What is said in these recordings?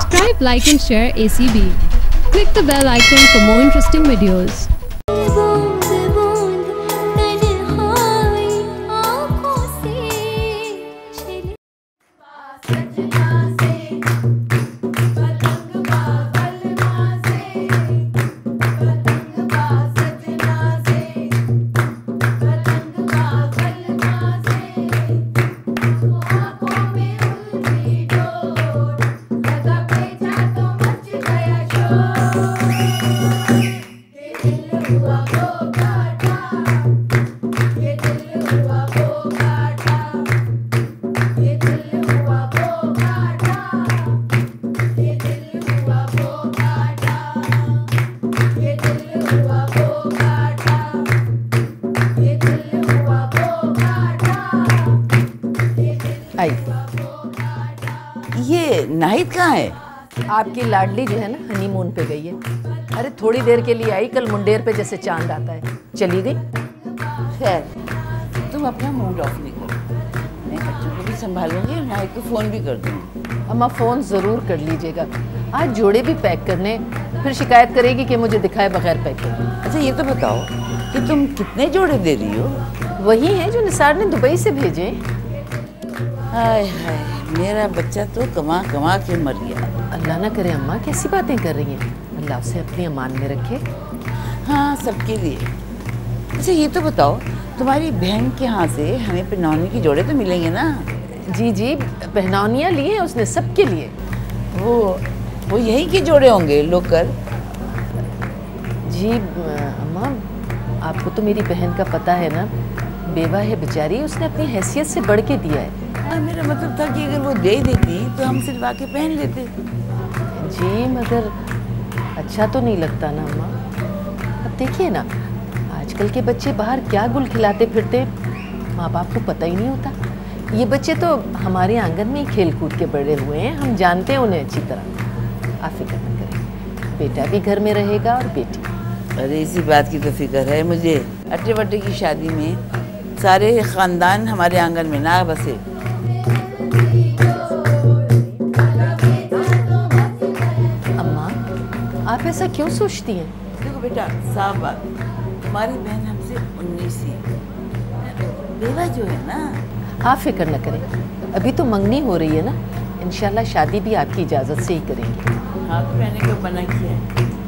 Subscribe, like and share ACB. Click the bell icon for more interesting videos. ये नाहिद कहाँ है? आपकी लाडली जो है ना हनीमून पे गई है। अरे थोड़ी देर के लिए आई, कल मुंडेर पे जैसे चांद आता है चली गई। खैर तुम अपना मूड ऑफ नहीं करो, मैं बच्चों को भी संभालूंगी और नाहिद को फ़ोन भी कर दूँगी। अम्मा फ़ोन ज़रूर कर लीजिएगा, आज जोड़े भी पैक करने, फिर शिकायत करेगी कि मुझे दिखाए बगैर पैक करने। अच्छा ये तो बताओ कि तुम कितने जोड़े दे रही हो? वही है जो निसार ने दुबई से भेजे। हाय हाय, मेरा बच्चा तो कमा कमा के मर गया। अल्लाह ना करे अम्मा, कैसी बातें कर रही हैं, अल्लाह उसे अपनी अमान में रखे। हाँ सबके लिए। अच्छा ये तो बताओ, तुम्हारी बहन के यहाँ से हमें पहनाने की जोड़े तो मिलेंगे ना? जी जी, पहनानियाँ ली हैं उसने सबके लिए। वो यहीं के जोड़े होंगे लोकल? जी अम्मा, आपको तो मेरी बहन का पता है ना, बेवा है बेचारी, उसने अपनी हैसियत से बढ़ के दिया है। मेरा मतलब था कि अगर वो दे देती तो हम सिलवा के पहन लेते। जी मगर अच्छा तो नहीं लगता ना अम्मा। अब देखिए ना, आजकल के बच्चे बाहर क्या गुल खिलाते फिरते, माँ बाप को पता ही नहीं होता। ये बच्चे तो हमारे आंगन में ही खेल कूद के बड़े हुए हैं, हम जानते हैं उन्हें अच्छी तरह। आप फिक्र न करें, बेटा भी घर में रहेगा और बेटी। अरे इसी बात की तो फिक्र है मुझे। अट्टे वट्टे की शादी में सारे ख़ानदान हमारे आंगन में ना बसे। अम्मा आप ऐसा क्यों सोचती हैं? देखो बेटा, साफ बात, तुम्हारी बहन हमसे 19 ही है, बेवा जो है ना। आप फिक्र न करें, अभी तो मंगनी हो रही है ना, इंशाल्लाह शादी भी आपकी इजाज़त से ही करेंगे। हाँ तो मैंने कब मना किया है,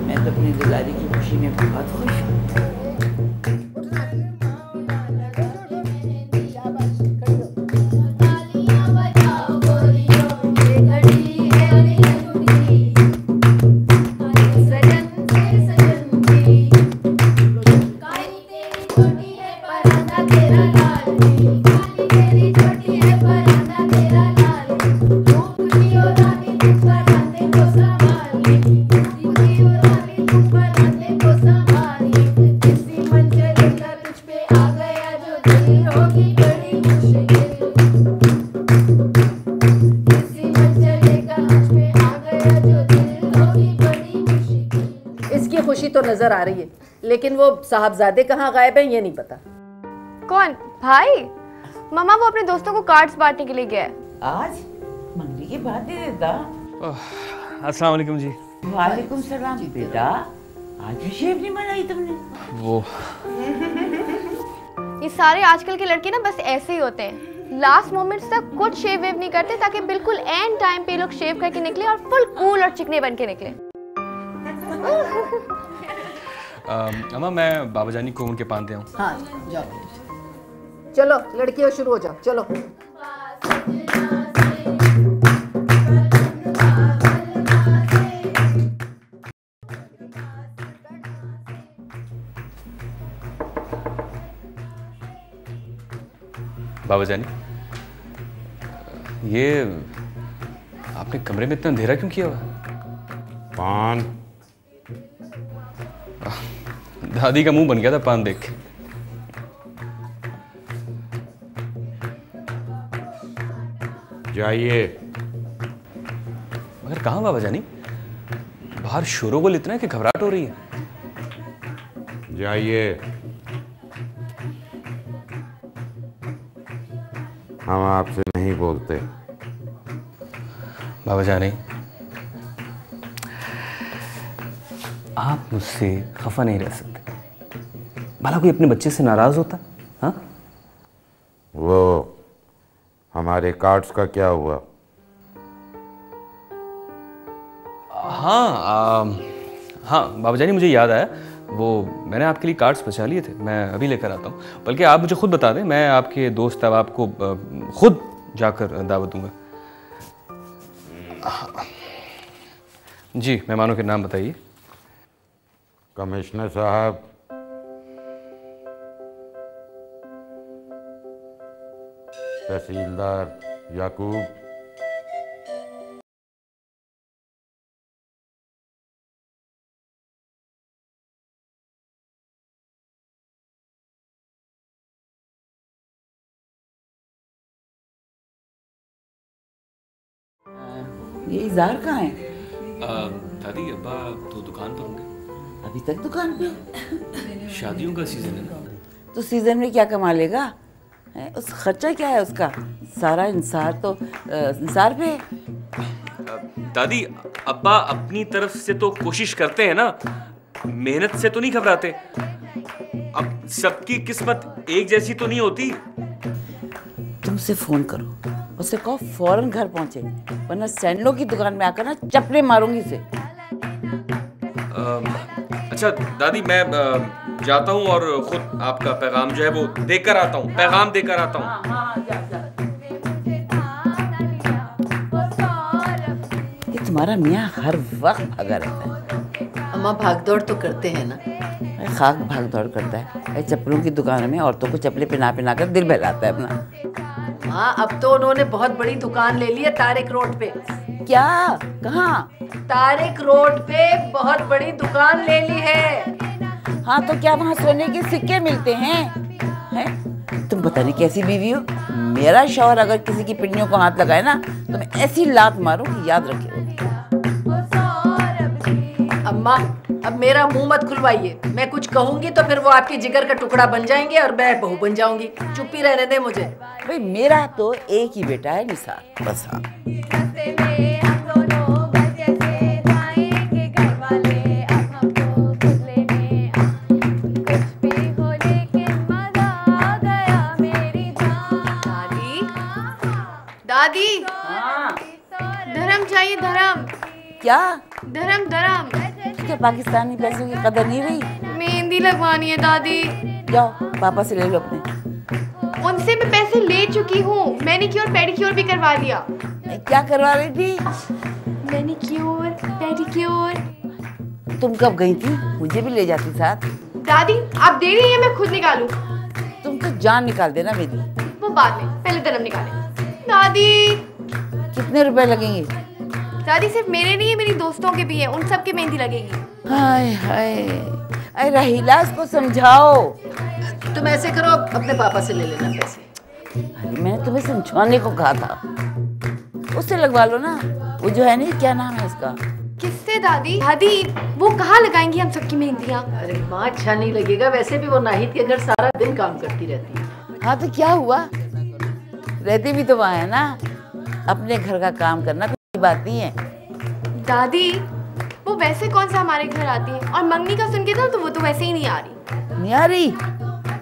मैं तो अपनी दुलारी की खुशी में बहुत खुश हूँ। इसकी खुशी तो नजर आ रही है, लेकिन वो साहबजादे कहाँ गायब हैं ये नहीं पता। कौन भाई? मामा वो अपने दोस्तों को कार्ड्स बांटने के लिए गया है। आज मंगनी के बाद दे देता। अस्सलाम वालेकुम जी। वालेकुम सलाम बेटा, आज भी शेव नहीं बनाई तुमने? वो ये सारे आजकल के लड़के ना बस ऐसे ही होते हैं, लास्ट मोमेंट्स तक कुछ शेव वेव नहीं करते ताकि बिल्कुल एंड टाइम पे लोग शेव करके निकले और फुल कूल और चिकने बन के निकले। अम्मा मैं बाबा जानी को उनके पान दे आऊं। हाँ जाओ, चलो लड़कियों शुरू हो जाओ, चलो। बाबा जानी, ये आपने कमरे में इतना अंधेरा क्यों किया हुआ? पान। दादी का मुंह बन गया था पान देख के। जाइए। मगर कहाँ बाबा जानी, बाहर शोरगुल इतना है कि घबराहट हो रही है। जाइए। हम आपसे नहीं बोलते। बाबा जानी, आप मुझसे खफा नहीं रह सकते। भला कोई अपने बच्चे से नाराज होता? हाँ, वो हमारे कार्ड्स का क्या हुआ? हाँ बाबूजानी, मुझे याद आया, वो मैंने आपके लिए कार्ड्स बचा लिए थे, मैं अभी लेकर आता हूँ। बल्कि आप मुझे खुद बता दें, मैं आपके दोस्त अब आपको खुद जाकर दावत दूंगा। जी, मेहमानों के नाम बताइए। कमिश्नर साहब, तहसीलदार याकूब, ये इज़हार कहाँ है? दादी अब्बा तो दुकान पर होंगे। अभी तक दुकान पे? शादियों का सीजन है ना। तो सीजन में क्या कमा लेगा? उस खर्चा क्या है उसका? सारा इंसार तो इंसार पे है। दादी अब्बा अपनी तरफ से तो कोशिश करते हैं ना, मेहनत से तो नहीं घबराते। अब सबकी किस्मत एक जैसी तो नहीं होती। तुमसे फोन करो, उससे कहो फौरन घर पहुंचे, वरना सैंडलों की दुकान में आकर ना चपले मारूंगी इसे। अच्छा दादी, मैं जाता हूँ और खुद आपका पैगाम जो है वो देकर आता हूँ, पैगाम देकर आता हूँ। ये तुम्हारा मियाँ हर वक्त भागा रहता है। अम्मा भागदौड़ तो करते हैं ना। खाक भाग दौड़ करता है, चप्पलों की दुकान में औरतों को चप्पलें पहना कर दिल बहलाता है अपना। हाँ, अब तो उन्होंने बहुत बड़ी दुकान ले ली है तारिक रोड पे। क्या? कहाँ? तारिक रोड पे बहुत बड़ी दुकान ले ली है। हाँ, तो क्या वहाँ सोने के सिक्के मिलते हैं? तुम पता नहीं कैसी बीवी हो। मेरा शौहर अगर किसी की पिंडियों को हाथ लगाए ना, तो मैं ऐसी लात मारूं कि याद रखे। अम्मा, अब मेरा मुंह मत खुलवाइए। मैं कुछ कहूंगी तो फिर वो आपके जिगर का टुकड़ा बन जाएंगे और मैं बहू बन जाऊंगी। चुप ही रहने दे मुझे। भाई मेरा तो एक ही बेटा है निसार, बस। हाँ, दादी, धर्म चाहिए, धर्म। क्या? धर्म धर्म। क्या पाकिस्तानी पैसों की कदर नहीं रही? मेहंदी लगवानी है दादी। जाओ पापा से ले लो अपने। उनसे मैं पैसे ले चुकी हूँ। मैनिक्योर पेडिक्योर भी करवा दिया। क्या करवा रही थी? Manicure pedicure. तुम कब गई थी? मुझे भी ले जाती साथ। दादी आप दे रही हैं, मैं खुद निकालूं? तुम तो जान निकाल देना मेरी। वो बाद में, पहले धर्म निकाले। दादी कितने रुपए लगेंगे? दादी सिर्फ मेरे नहीं है, मेरी दोस्तों के भी है, उन सब के मेहंदी लगेगी। हाय हाय, अरे राहिला इसको समझाओ। तुम ऐसे करो, अपने पापा से ले लेना पैसे। अरे मैंने तुम्हें समझाने को कहा था, उससे लगवा लो ना। वो जो है नहीं, क्या नाम है उसका? किससे दादी? दादी वो कहाँ लगाएंगी हम सबकी मेहंदियाँ? अरे माँ, अच्छा नहीं लगेगा। वैसे भी वो नाहिद के घर सारा दिन काम करती रहती है। हाँ तो क्या हुआ, रहती भी तो वहाँ है ना। अपने घर का काम करना कोई बात नहीं है। दादी वो वैसे कौन सा हमारे घर आती है, और मंगनी का सुन के था तो वो तो वैसे ही नहीं आ रही। नहीं आ रही?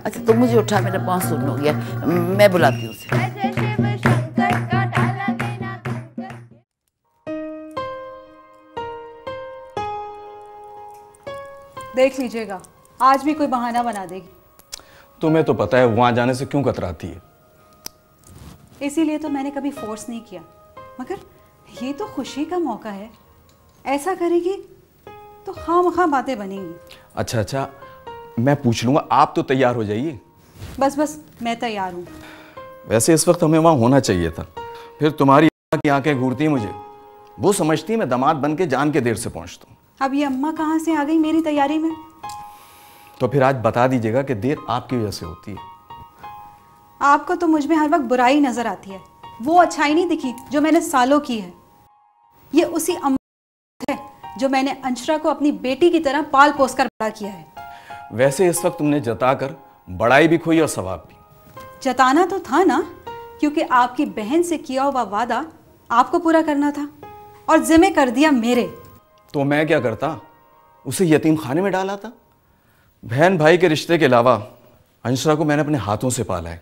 अच्छा तुम मुझे उठा, मेरा पाँव सुन हो गया, मैं बुलाती हूँ उसे। देख लीजिएगा, आज भी कोई बहाना बना देगी। तुम्हें तो पता है वहां जाने से क्यों कतराती है। इसीलिए तो मैंने कभी फोर्स नहीं किया, मगर ये तो खुशी का मौका है। ऐसा करेगी तो खामखा बातें बनेंगी। अच्छा, मैं पूछ लूंगा, आप तो तैयार हो जाइए। बस मैं तैयार हूँ। वैसे इस वक्त हमें वहां होना चाहिए था, फिर तुम्हारी की आंखें घूरती मुझे। वो समझती मैं दामाद बन के जान के देर से पहुंचता हूँ। अब ये अम्मा कहाँ से आ गई मेरी तैयारी में? तो फिर आज बता दीजिएगा कि देर आपकी वजह से होती है। आपको तो मुझ में हर वक्त बुराई नजर आती है, वो अच्छाई नहीं दिखी जो मैंने सालों की है। ये उसी अम्मा है जो मैंने अंशरा को अपनी बेटी की तरह पाल पोस कर बड़ा किया है। वैसे इस वक्त तुमने जताकर बड़ाई भी खोई और सवाब भी। जताना तो था ना, क्योंकि आपकी बहन से किया हुआ वादा आपको पूरा करना था और जिम्मे कर दिया मेरे। तो मैं क्या करता? उसे यतीम खाने में डाला था। बहन भाई के रिश्ते के अलावा अंशरा को मैंने अपने हाथों से पाला है,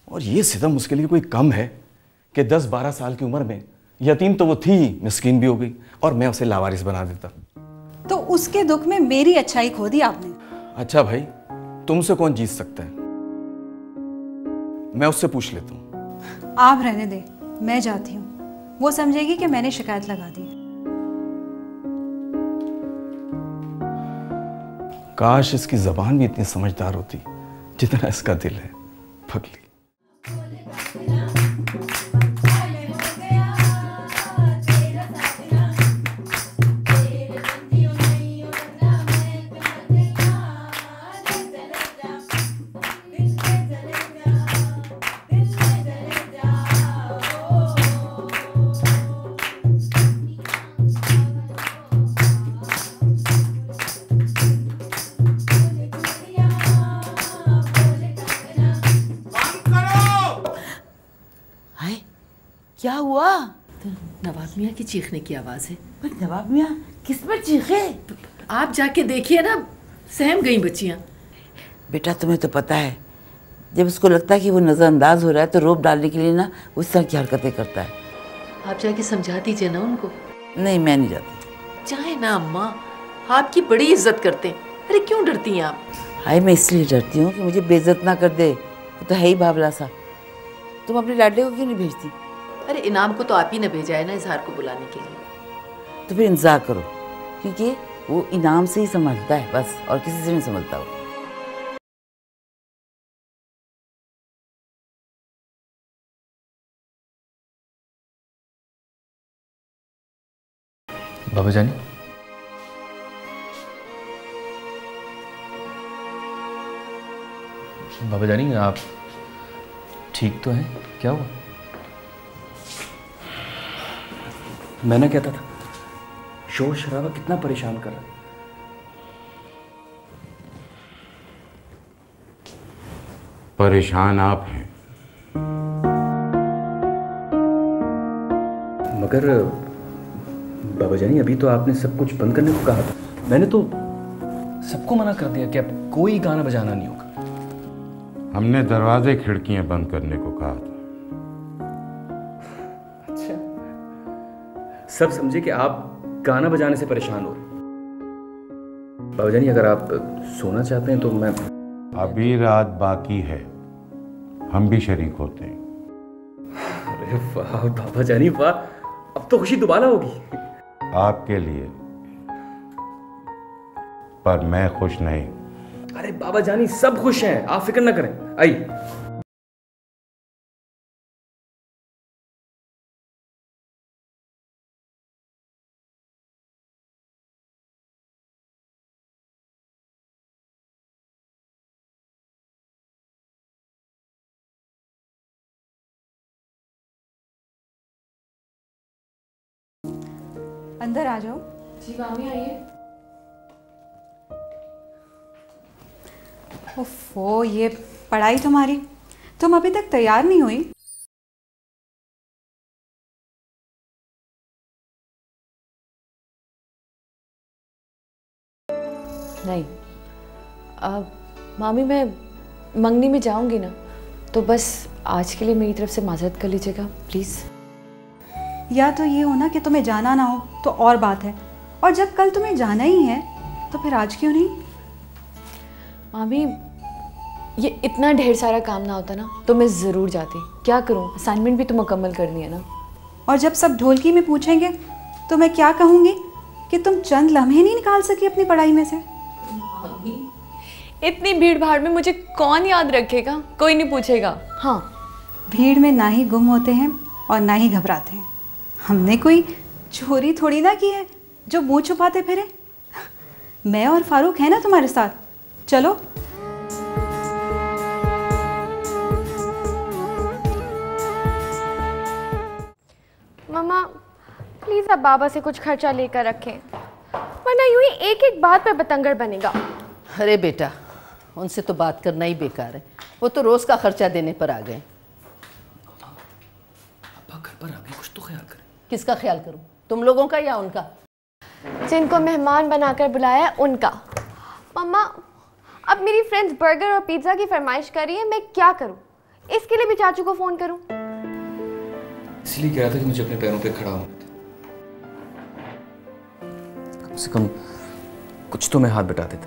और ये सितम उसके लिए कोई कम है कि 10-12 साल की उम्र में यतीम तो वो थी ही, मिस्कीन भी हो गई, और मैं उसे लावारिस बना देता। तो उसके दुख में मेरी अच्छाई खो दी आपने। अच्छा भाई, तुमसे कौन जीत सकता है? मैं उससे पूछ लेता हूँ। आप रहने दे, मैं जाती हूँ। वो समझेगी कि मैंने शिकायत लगा दी है। काश इसकी जबान भी इतनी समझदार होती जितना इसका दिल है। पगली। क्या हुआ? नवाब मियाँ की चीखने की आवाज़ है। पर नवाब मियाँ किस पर चीखे? आप जाके देखिए ना, सहम गई बच्चियाँ। बेटा तुम्हें तो पता है, जब उसको लगता है कि वो नज़रअंदाज हो रहा है तो रोप डालने के लिए ना उस तरह की हरकतें करता है। आप जाके समझा दीजिए ना उनको। नहीं, मैं नहीं जाती। चाहे ना अम्मा, आपकी बड़ी इज्जत करते हैं। अरे क्यों डरती हैं आप? हाय, मैं इसलिए डरती हूँ कि मुझे बेइज्जत ना कर दे। वो तो है ही बावला सा। तुम अपने लाडले को क्यों नहीं भेजती? अरे इनाम को तो आप ही ने भेजा है ना इजहार को बुलाने के लिए। तो फिर इंतजार करो, क्योंकि वो इनाम से ही संभलता है बस, और किसी से नहीं संभलता वो। बाबा जानी, बाबा जानी आप ठीक तो हैं? क्या हुआ? मैं ना कहता था, शोर शराबा कितना परेशान कर रहा है। परेशान आप हैं। मगर बाबा जानी, अभी तो आपने सब कुछ बंद करने को कहा था। मैंने तो सबको मना कर दिया कि अब कोई गाना बजाना नहीं होगा। हमने दरवाजे खिड़कियां बंद करने को कहा था। अच्छा, सब समझे कि आप गाना बजाने से परेशान हो रहे। बाबा जानी, अगर आप सोना चाहते हैं तो मैं... अभी रात बाकी है, हम भी शरीक होते हैं। अरे वाह बाबा जानी वाह, अब तो खुशी दोबारा होगी। आपके लिए, पर मैं खुश नहीं। अरे बाबा जानी, सब खुश हैं, आप फिक्र ना करें। आइए। अंदर आ जाओ। जी मामी आइए। ओफो, ये पढ़ाई तुम्हारी, तुम अभी तक तैयार नहीं हुई? नहीं, मामी मैं मंगनी में जाऊंगी ना, तो बस आज के लिए मेरी तरफ से माजरत कर लीजिएगा प्लीज़। या तो ये हो ना कि तुम्हें जाना ना हो तो और बात है, और जब कल तुम्हें जाना ही है तो फिर आज क्यों नहीं? मामी, ये इतना ढेर सारा काम ना होता ना तो मैं ज़रूर जाती। क्या करूँ, असाइनमेंट भी तो मुकम्मल करनी है ना। और जब सब ढोलकी में पूछेंगे तो मैं क्या कहूँगी कि तुम चंद लम्हे नहीं निकाल सकी अपनी पढ़ाई में से? इतनी भीड़ भाड़ में मुझे कौन याद रखेगा, कोई नहीं पूछेगा। हाँ, भीड़ में ना ही गुम होते हैं और ना ही घबराते हैं। हमने कोई चोरी थोड़ी ना की है जो मुंह छुपाते फिरे। मैं और फारूक है ना तुम्हारे साथ, चलो। मम्मा प्लीज़ अब बाबा से कुछ खर्चा लेकर रखें, वरना यूं ही एक एक बात पे बतंगड़ बनेगा। अरे बेटा, उनसे तो बात करना ही बेकार है। वो तो रोज़ का खर्चा देने पर आ गए। घर पर आगे कुछ तो ख्याल करें। किसका ख्याल करूं, तुम लोगों का या उनका? जिनको मेहमान बनाकर बुलाया है उनका। मम्मा, अब मेरी फ्रेंड्स बर्गर और पिज्ज़ा की फरमाइश कर रही है, मैं क्या करूं? इसके लिए भी चाचू को फ़ोन करूं? इसलिए कह रहा था कि मुझे अपने पैरों पे खड़ा होना था। कम से कम कुछ तो मैं हाथ बटा देता।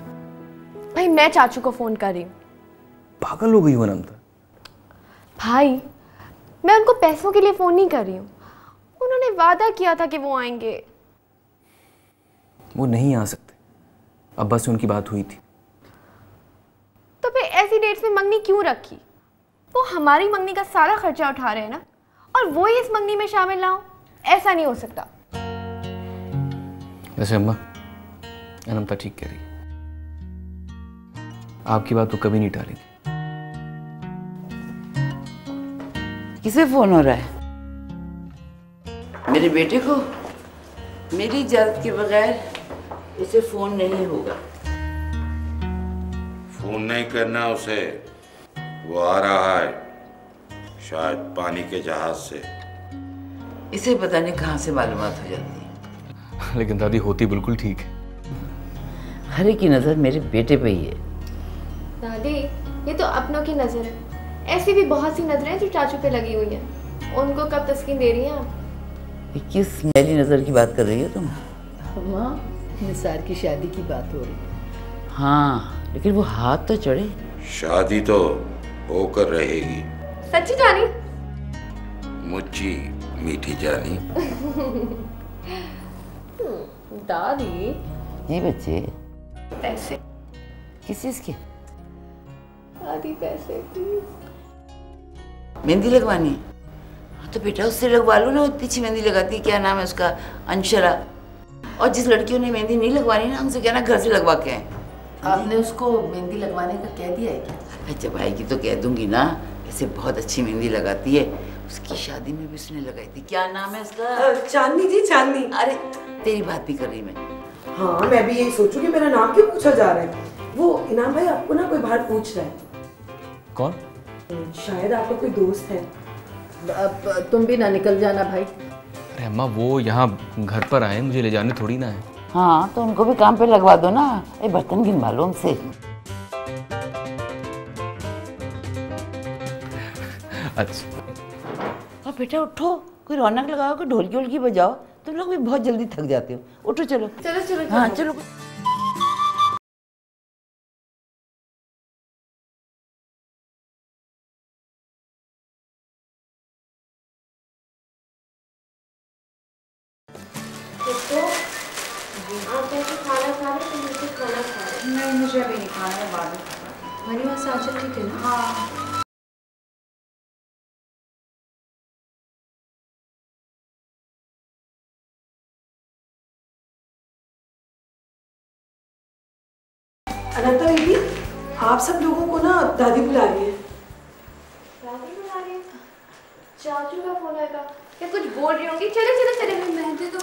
भाई मैं चाचू को फ़ोन कर रही हूँ। पागल हो गई हो अनंता। भाई मैं उनको पैसों के लिए फ़ोन नहीं कर रही हूँ, उन्होंने वादा किया था कि वो आएंगे। वो नहीं आ सकते, अब बस उनकी बात हुई थी। तो फिर ऐसी डेट्स में मंगनी क्यों रखी? वो हमारी मंगनी का सारा खर्चा उठा रहे हैं ना, और वो ही इस मंगनी में शामिल ना हो, ऐसा नहीं हो सकता। वैसे अम्मा, अनंता ठीक कह रही है, आपकी बात तो कभी नहीं टालेंगे। किसे फोन हो रहा है? मेरे बेटे को? मेरी इजाजत के बगैर उसे फोन नहीं होगा। फोन नहीं करना उसे, वो आ रहा है, शायद पानी के जहाज से। इसे पता नहीं कहाँ से मालूमात हो जाती है। लेकिन दादी होती बिल्कुल ठीक है। हर एक की नजर मेरे बेटे पे ही है। दादी, ये तो अपनों की नजर है, ऐसी भी बहुत सी नजरें हैं जो चाचू पे लगी हुई हैं। उनको कब तस्कीन दे रही हैं आप? किस मेरी नजर की बात कर रही हो तुम? माँ, निसार की शादी की बात हो रही है। हाँ, लेकिन वो हाथ तो चढ़े। शादी तो होकर रहेगी। सच्ची जानी? मुझी मीठी जानी। दादी, ये बच्चे पैसे। किस चीज के? दादी पैसे प्लीज। मेहंदी लगवानी है? हाँ तो बेटा उससे लगवा लो ना, उतनी अच्छी मेहंदी लगाती है। क्या नाम है उसका? अंशरा। और जिस लड़कियों ने मेहंदी नहीं लगवानी ना, उनसे कहना घर से लगवा के आए। आपने उसको मेहंदी लगवाने का कह दिया है क्या? जब आएगी तो कह दूंगी ना, ऐसे बहुत अच्छी मेहंदी लगाती है। उसकी शादी में भी उसने लगाई थी। क्या नाम है उसका? चांदनी जी, चांदनी। अरे तेरी बात भी कर रही मैं। हाँ, मैं भी यही सोचूं कि मेरा नाम क्यों पूछा जा रहा है। वो इनाम भाई, आपको ना कोई बाहर पूछ रहा है। कौन? शायद आपका कोई दोस्त है। अब तुम भी ना निकल जाना भाई। अरे अम्मा, वो यहाँ घर पर आए, मुझे ले जाने थोड़ी ना है। हाँ तो उनको भी काम पे लगवा दो ना। अरे बर्तन गिनवा लो उनसे। अच्छा। और बेटा उठो, कोई रौनक लगाओ, कोई ढोलकी वोलकी बजाओ। तुम लोग भी बहुत जल्दी थक जाते हो। उठो चलो। चलो चलो। हाँ चलो। आप जैसे खाना खा रहे तो मुझे खाना खा रहे। नहीं, मुझे अभी नहीं खाना है, बाद में खाना। हमारी वहाँ से आचल ठीक है ना? हाँ। अनंता दीदी, आप सब लोगों को ना दादी बुला रही है। दादी बुला रही है? चाचू का फोन आएगा? क्या कुछ बोल रही होंगी? चले चले चले। मेहंदी तो